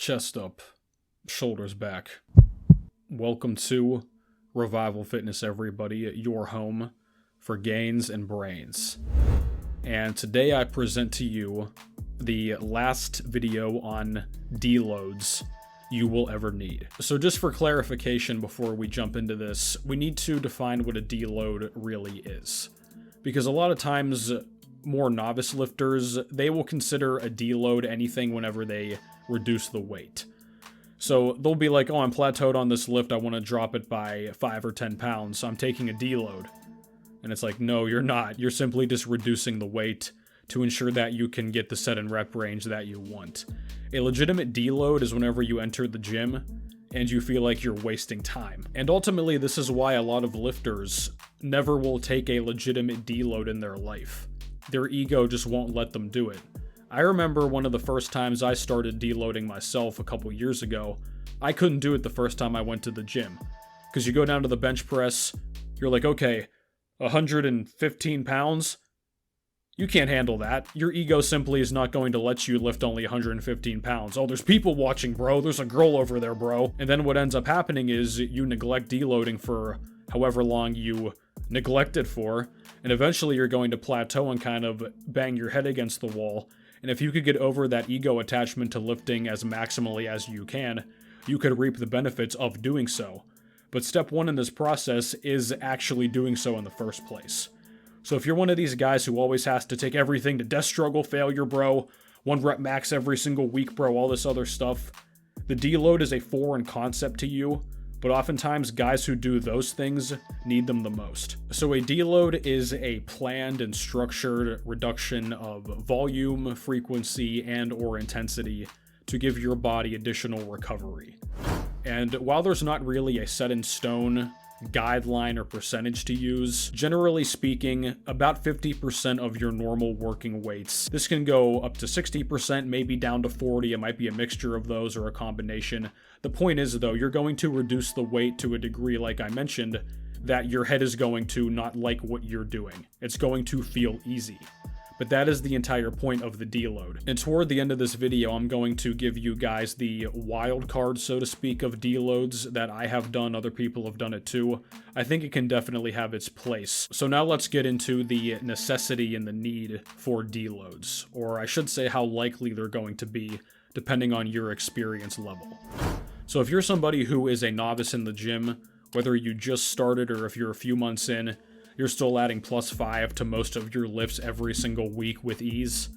Chest up, shoulders back. Welcome to Revival Fitness, everybody, your home for gains and brains. And today I present to you the last video on deloads you will ever need. So just for clarification before we jump into this, we need to define what a deload really is. Because a lot of times, more novice lifters, they will consider a deload anything whenever they reduce the weight. So they'll be like, oh, I'm plateaued on this lift, I want to drop it by 5 or 10 pounds, so I'm taking a deload. And it's like, no, you're not. You're simply just reducing the weight to ensure that you can get the set and rep range that you want. A legitimate deload is whenever you enter the gym and you feel like you're wasting time. And ultimately, this is why a lot of lifters never will take a legitimate deload in their life. Their ego just won't let them do it. I remember one of the first times I started deloading myself a couple years ago, I couldn't do it the first time I went to the gym. Because you go down to the bench press, you're like, okay, 115 pounds? You can't handle that. Your ego simply is not going to let you lift only 115 pounds. Oh, there's people watching, bro. There's a girl over there, bro. And then what ends up happening is you neglect deloading for however long you neglect it for, and eventually you're going to plateau and kind of bang your head against the wall. And if you could get over that ego attachment to lifting as maximally as you can, you could reap the benefits of doing so. But step one in this process is actually doing so in the first place. So if you're one of these guys who always has to take everything to death struggle failure, bro, 1 rep max every single week, bro, all this other stuff, the deload is a foreign concept to you, but oftentimes guys who do those things need them the most. So a deload is a planned and structured reduction of volume, frequency, and or intensity to give your body additional recovery. And while there's not really a set in stone guideline or percentage to use, generally speaking, about 50% of your normal working weights. This can go up to 60%, maybe down to 40%. It might be a mixture of those or a combination. The point is, though, you're going to reduce the weight to a degree, like I mentioned, that your head is going to not like what you're doing. It's going to feel easy. But that is the entire point of the deload. And toward the end of this video, I'm going to give you guys the wild card, so to speak, of deloads that I have done. Other people have done it too. I think it can definitely have its place. So now let's get into the necessity and the need for deloads, or I should say how likely they're going to be, depending on your experience level. So if you're somebody who is a novice in the gym, whether you just started or if you're a few months in, you're still adding +5 to most of your lifts every single week with ease,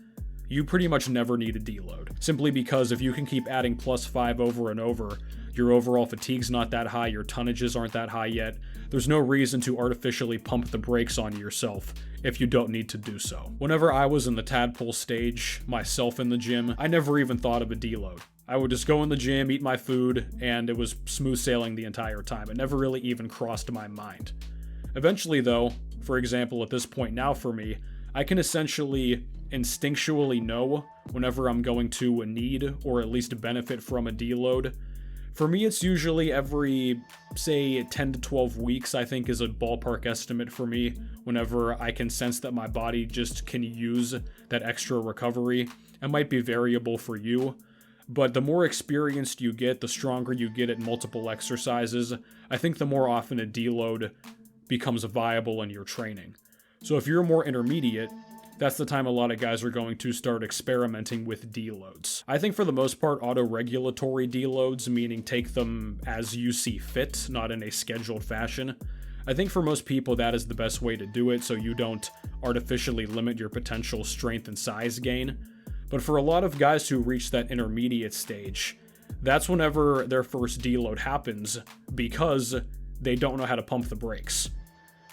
you pretty much never need a deload. Simply because if you can keep adding +5 over and over, your overall fatigue's not that high, your tonnages aren't that high yet, there's no reason to artificially pump the brakes on yourself if you don't need to do so. Whenever I was in the tadpole stage, myself in the gym, I never even thought of a deload. I would just go in the gym, eat my food, and it was smooth sailing the entire time. It never really even crossed my mind. Eventually, though, for example, at this point now for me, I can essentially instinctually know whenever I'm going to need or at least benefit from a deload. For me, it's usually every, say, 10 to 12 weeks, I think is a ballpark estimate for me, whenever I can sense that my body just can use that extra recovery. It might be variable for you, but the more experienced you get, the stronger you get at multiple exercises, I think the more often a deload becomes viable in your training. So if you're more intermediate, that's the time a lot of guys are going to start experimenting with deloads. I think for the most part, auto-regulatory deloads, meaning take them as you see fit, not in a scheduled fashion. I think for most people that is the best way to do it, so you don't artificially limit your potential strength and size gain. But for a lot of guys who reach that intermediate stage, that's whenever their first deload happens, because they don't know how to pump the brakes.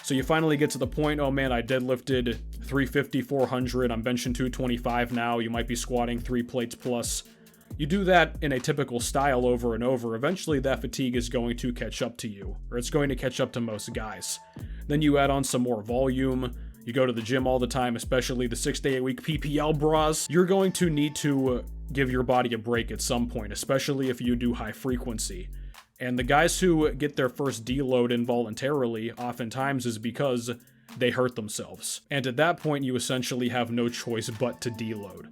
So you finally get to the point, oh man, I deadlifted 350, 400, I'm benching 225 now, you might be squatting 3 plates plus. You do that in a typical style over and over, eventually that fatigue is going to catch up to you, or it's going to catch up to most guys. Then you add on some more volume, you go to the gym all the time, especially the 6-day-a-week PPL bras, you're going to need to give your body a break at some point, especially if you do high frequency. And the guys who get their first deload involuntarily oftentimes is because they hurt themselves. And at that point, you essentially have no choice but to deload.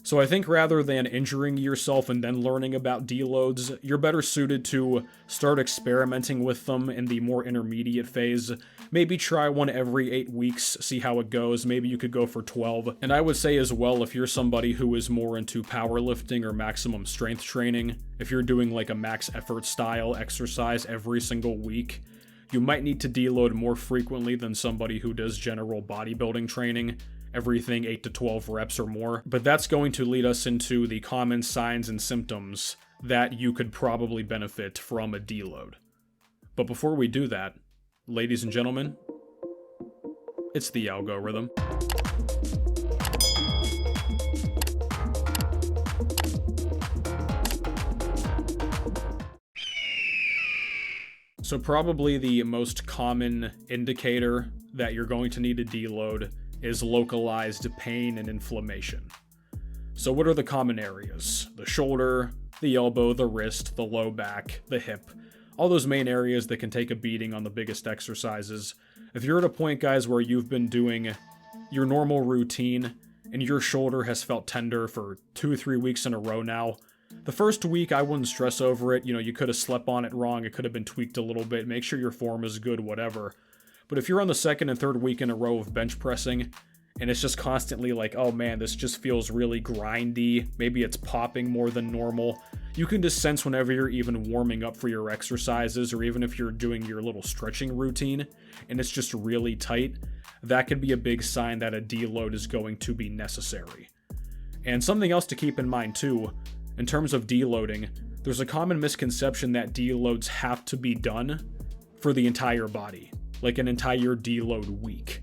So I think rather than injuring yourself and then learning about deloads, you're better suited to start experimenting with them in the more intermediate phase. Maybe try one every 8 weeks, see how it goes. Maybe you could go for 12. And I would say as well, if you're somebody who is more into powerlifting or maximum strength training, if you're doing like a max effort style exercise every single week, you might need to deload more frequently than somebody who does general bodybuilding training, everything 8 to 12 reps or more. But that's going to lead us into the common signs and symptoms that you could probably benefit from a deload. But before we do that, ladies and gentlemen, it's the algorithm. So probably the most common indicator that you're going to need to deload is localized pain and inflammation. So what are the common areas? The shoulder, the elbow, the wrist, the low back, the hip, all those main areas that can take a beating on the biggest exercises. If you're at a point, guys, where you've been doing your normal routine and your shoulder has felt tender for 2-3 weeks in a row now, the first week I wouldn't stress over it. You could have slept on it wrong, it could have been tweaked a little bit, make sure your form is good, whatever. But if you're on the second and third week in a row of bench pressing, and it's just constantly like, oh man, this just feels really grindy, maybe it's popping more than normal, you can just sense whenever you're even warming up for your exercises, or even if you're doing your little stretching routine, and it's just really tight, that could be a big sign that a deload is going to be necessary. And something else to keep in mind too, in terms of deloading, there's a common misconception that deloads have to be done for the entire body, like an entire deload week.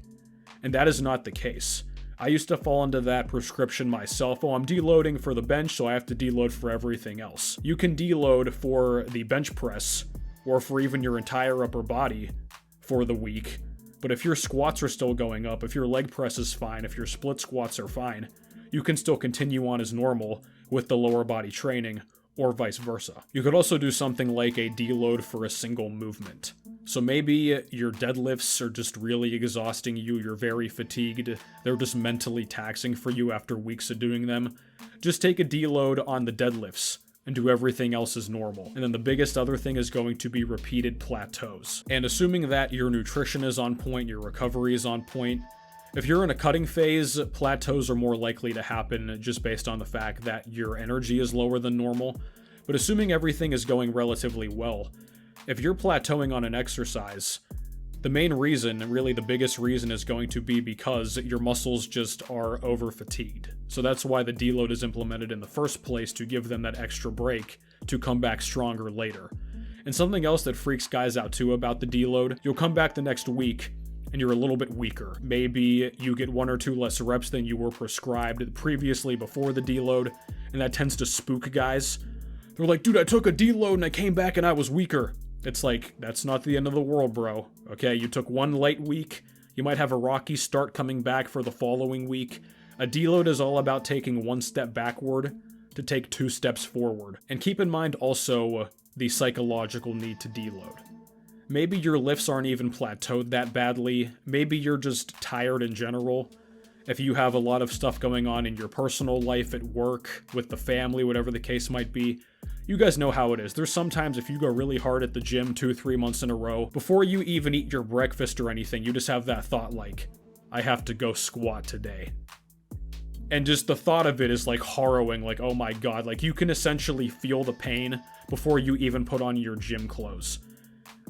And that is not the case. I used to fall into that prescription myself. Oh, I'm deloading for the bench, so I have to deload for everything else. You can deload for the bench press, or for even your entire upper body for the week. But if your squats are still going up, if your leg press is fine, if your split squats are fine, you can still continue on as normal with the lower body training, or vice versa. You could also do something like a deload for a single movement. So maybe your deadlifts are just really exhausting you, you're very fatigued, they're just mentally taxing for you after weeks of doing them. Just take a deload on the deadlifts and do everything else as normal. And then the biggest other thing is going to be repeated plateaus. And assuming that your nutrition is on point, your recovery is on point, if you're in a cutting phase, plateaus are more likely to happen just based on the fact that your energy is lower than normal. But assuming everything is going relatively well, if you're plateauing on an exercise, the main reason, really the biggest reason, is going to be because your muscles just are over fatigued. So that's why the deload is implemented in the first place, to give them that extra break to come back stronger later. And something else that freaks guys out too about the deload, you'll come back the next week and you're a little bit weaker. Maybe you get 1 or 2 less reps than you were prescribed previously before the deload, and that tends to spook guys. They're like, dude, I took a deload and I came back and I was weaker. It's like, that's not the end of the world, bro. Okay, you took 1 light week, you might have a rocky start coming back for the following week. A deload is all about taking 1 step backward to take 2 steps forward. And keep in mind also the psychological need to deload. Maybe your lifts aren't even plateaued that badly. Maybe you're just tired in general. If you have a lot of stuff going on in your personal life, at work, with the family, whatever the case might be, you guys know how it is. There's sometimes if you go really hard at the gym 2-3 months in a row, before you even eat your breakfast or anything, you just have that thought like, I have to go squat today. And just the thought of it is like harrowing, like, oh my god, like you can essentially feel the pain before you even put on your gym clothes.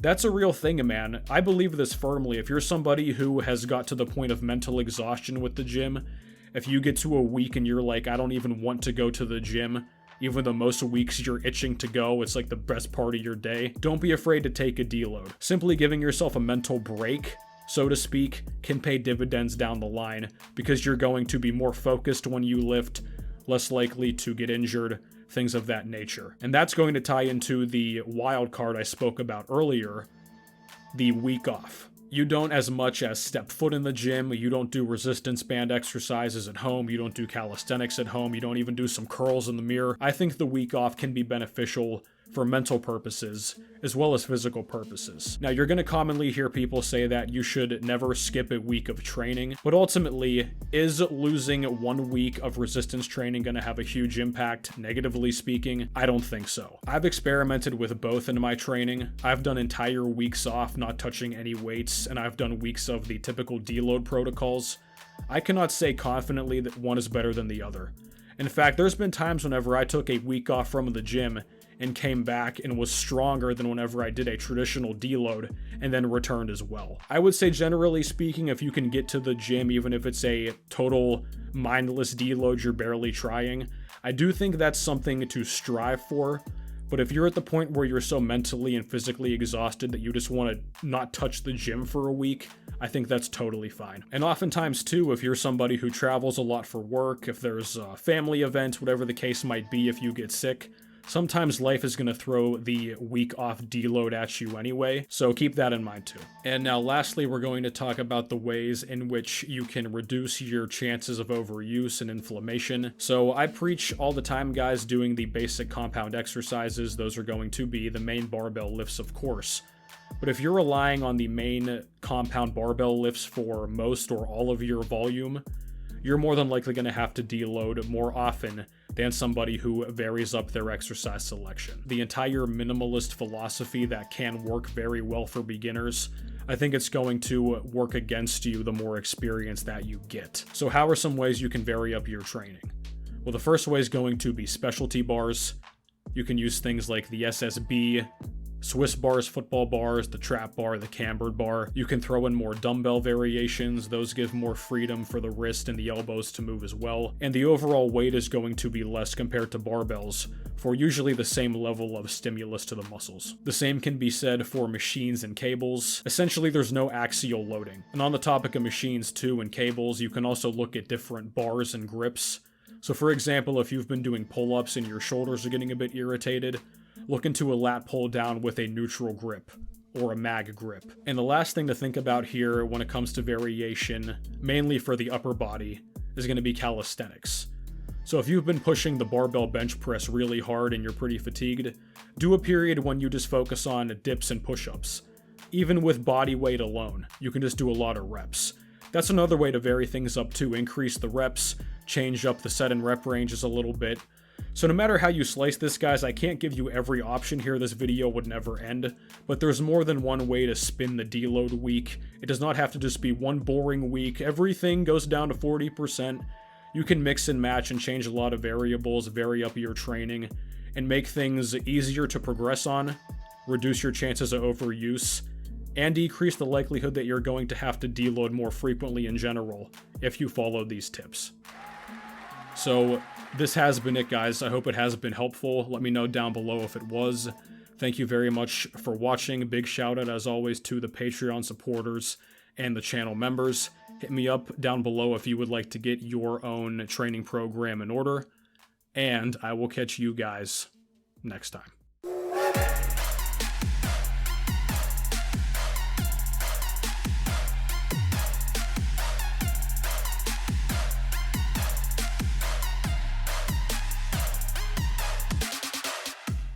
That's a real thing, man. I believe this firmly. If you're somebody who has got to the point of mental exhaustion with the gym, if you get to a week and you're like, I don't even want to go to the gym, even though most weeks you're itching to go, it's like the best part of your day, don't be afraid to take a deload. Simply giving yourself a mental break, so to speak, can pay dividends down the line, because you're going to be more focused when you lift, less likely to get injured, things of that nature. And that's going to tie into the wild card I spoke about earlier, the week off. You don't as much as step foot in the gym, you don't do resistance band exercises at home, you don't do calisthenics at home, you don't even do some curls in the mirror. I think the week off can be beneficial for mental purposes as well as physical purposes. Now, you're going to commonly hear people say that you should never skip a week of training, but ultimately, is losing 1 week of resistance training going to have a huge impact, negatively speaking? I don't think so. I've experimented with both in my training. I've done entire weeks off not touching any weights, and I've done weeks of the typical deload protocols. I cannot say confidently that one is better than the other. In fact, there's been times whenever I took a week off from the gym and came back and was stronger than whenever I did a traditional deload and then returned as well. I would say, generally speaking, if you can get to the gym, even if it's a total mindless deload you're barely trying, I do think that's something to strive for. But if you're at the point where you're so mentally and physically exhausted that you just want to not touch the gym for a week, I think that's totally fine. And oftentimes too, if you're somebody who travels a lot for work, if there's family events, whatever the case might be, if you get sick, sometimes life is going to throw the week off deload at you anyway, so keep that in mind too. And now lastly, we're going to talk about the ways in which you can reduce your chances of overuse and inflammation. So I preach all the time, guys, doing the basic compound exercises. Those are going to be the main barbell lifts, of course. But if you're relying on the main compound barbell lifts for most or all of your volume, you're more than likely going to have to deload more often than somebody who varies up their exercise selection. The entire minimalist philosophy that can work very well for beginners, I think it's going to work against you the more experience that you get. So how are some ways you can vary up your training? Well, the first way is going to be specialty bars. You can use things like the SSB, Swiss bars, football bars, the trap bar, the cambered bar. You can throw in more dumbbell variations. Those give more freedom for the wrist and the elbows to move as well. And the overall weight is going to be less compared to barbells for usually the same level of stimulus to the muscles. The same can be said for machines and cables. Essentially, there's no axial loading. And on the topic of machines too and cables, you can also look at different bars and grips. So for example, if you've been doing pull-ups and your shoulders are getting a bit irritated, look into a lat pull down with a neutral grip or a mag grip. And the last thing to think about here when it comes to variation, mainly for the upper body, is going to be calisthenics. So if you've been pushing the barbell bench press really hard and you're pretty fatigued, do a period when you just focus on dips and push-ups. Even with body weight alone, you can just do a lot of reps. That's another way to vary things up too, increase the reps, change up the set and rep ranges a little bit. So no matter how you slice this, guys, I can't give you every option here. This video would never end, but there's more than one way to spin the deload week. It does not have to just be one boring week. Everything goes down to 40%. You can mix and match and change a lot of variables, vary up your training, and make things easier to progress on, reduce your chances of overuse, and decrease the likelihood that you're going to have to deload more frequently in general if you follow these tips. So this has been it, guys. I hope it has been helpful. Let me know down below if it was. Thank you very much for watching. Big shout out, as always, to the Patreon supporters and the channel members. Hit me up down below if you would like to get your own training program in order. And I will catch you guys next time.